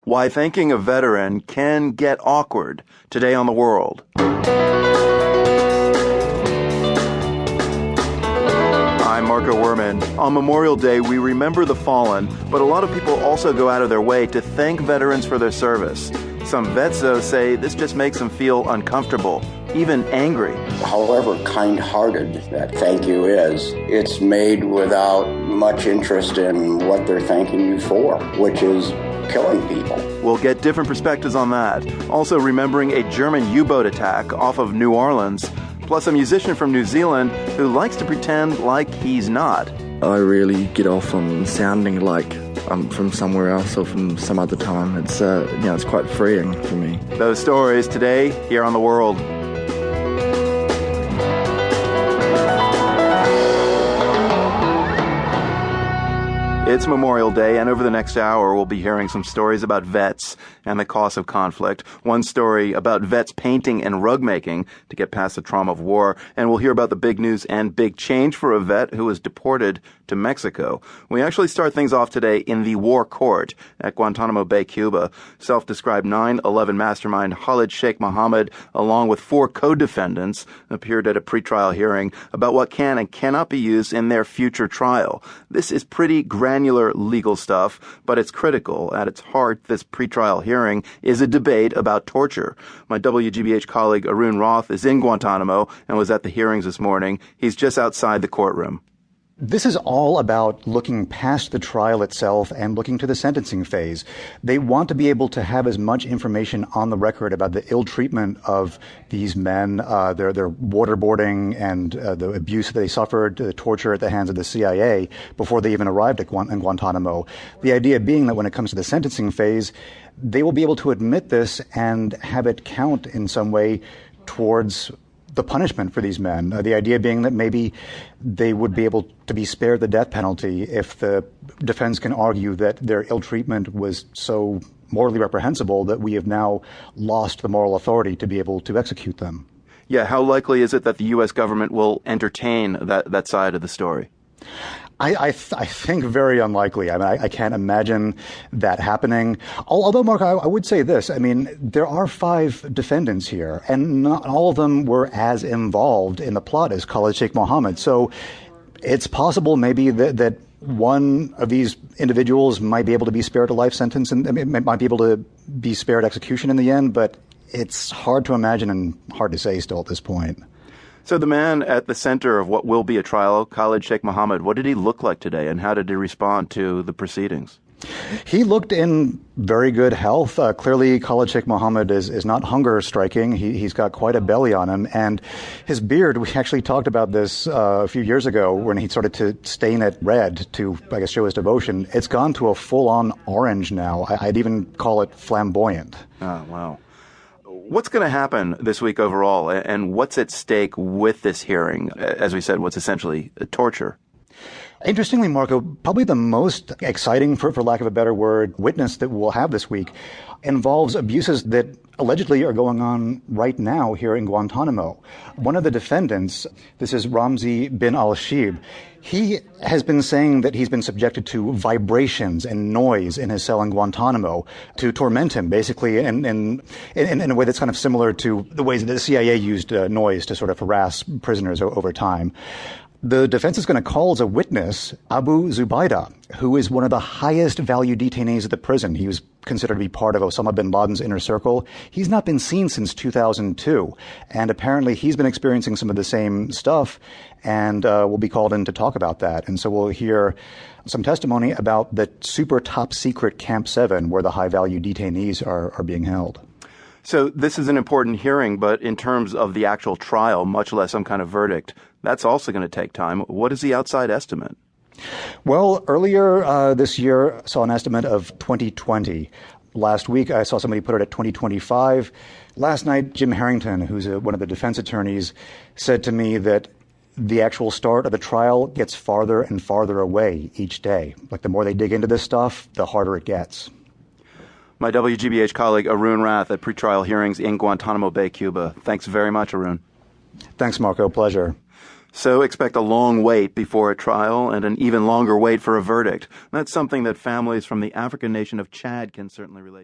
Why thanking a veteran can get awkward. Today on The World. I'm Marco Werman. On Memorial Day, we remember the fallen, but a lot of people also go out of their way to thank veterans for their service. Some vets, though, say this just makes them feel uncomfortable, even angry. However kind-hearted that thank you is, it's made without much interest in what they're thanking you for, which is killing people. We'll get different perspectives on that. Also remembering a German U-boat attack off of New Orleans, plus a musician from New Zealand who likes to pretend like he's not. I really get off on sounding like I'm from somewhere else or from some other time. It's it's quite freeing for me. Those stories today here on The World. It's Memorial Day, and over the next hour, we'll be hearing some stories about vets and the cost of conflict. One story about vets painting and rug making to get past the trauma of war. And we'll hear about the big news and big change for a vet who was deported to Mexico. We actually start things off today in the war court at Guantanamo Bay, Cuba. Self-described 9/11 mastermind Khalid Sheikh Mohammed, along with 4 co-defendants, appeared at a pretrial hearing about what can and cannot be used in their future trial. This is pretty granular legal stuff, but it's critical. At its heart, this pretrial hearing is a debate about torture. My WGBH colleague Arun Roth is in Guantanamo and was at the hearings this morning. He's just outside the courtroom. This is all about looking past the trial itself and looking to the sentencing phase. They want to be able to have as much information on the record about the ill treatment of these men, their waterboarding and the abuse that they suffered, the torture at the hands of the CIA before they even arrived at Guantanamo. The idea being that when it comes to the sentencing phase, they will be able to admit this and have it count in some way towards the punishment for these men. The idea being that maybe they would be able to be spared the death penalty if the defense can argue that their ill treatment was so morally reprehensible that we have now lost the moral authority to be able to execute them. Yeah, how likely is it that the U.S. government will entertain that side of the story? I think very unlikely. I mean, I can't imagine that happening. Although, Mark, I would say this. I mean, there are 5 defendants here, and not all of them were as involved in the plot as Khalid Sheikh Mohammed. So it's possible maybe that one of these individuals might be able to be spared a life sentence and might be able to be spared execution in the end, but it's hard to imagine and hard to say still at this point. So the man at the center of what will be a trial, Khalid Sheikh Mohammed, what did he look like today, and how did he respond to the proceedings? He looked in very good health. Clearly, Khalid Sheikh Mohammed is not hunger striking. He's got quite a belly on him. And his beard, we actually talked about this a few years ago when he started to stain it red to, I guess, show his devotion. It's gone to a full-on orange now. I'd even call it flamboyant. Oh, wow. What's going to happen this week overall, and what's at stake with this hearing? As we said, what's essentially torture? Interestingly, Marco, probably the most exciting, for lack of a better word, witness that we'll have this week involves abuses that allegedly are going on right now here in Guantanamo. One of the defendants, this is Ramzi bin al-Shib, he has been saying that he's been subjected to vibrations and noise in his cell in Guantanamo to torment him, basically, in a way that's kind of similar to the ways that the CIA used noise to sort of harass prisoners over time. The defense is going to call as a witness Abu Zubaydah, who is one of the highest value detainees at the prison. He was considered to be part of Osama bin Laden's inner circle. He's not been seen since 2002, and apparently he's been experiencing some of the same stuff, and will be called in to talk about that. And so we'll hear some testimony about the super top secret Camp 7, where the high value detainees are being held. So this is an important hearing, but in terms of the actual trial, much less some kind of verdict, that's also going to take time. What is the outside estimate? Well, earlier this year, I saw an estimate of 2020. Last week, I saw somebody put it at 2025. Last night, Jim Harrington, who's one of the defense attorneys, said to me that the actual start of the trial gets farther and farther away each day. Like the more they dig into this stuff, the harder it gets. My WGBH colleague Arun Roth at pretrial hearings in Guantanamo Bay, Cuba. Thanks very much, Arun. Thanks, Marco. Pleasure. So expect a long wait before a trial and an even longer wait for a verdict. That's something that families from the African nation of Chad can certainly relate to.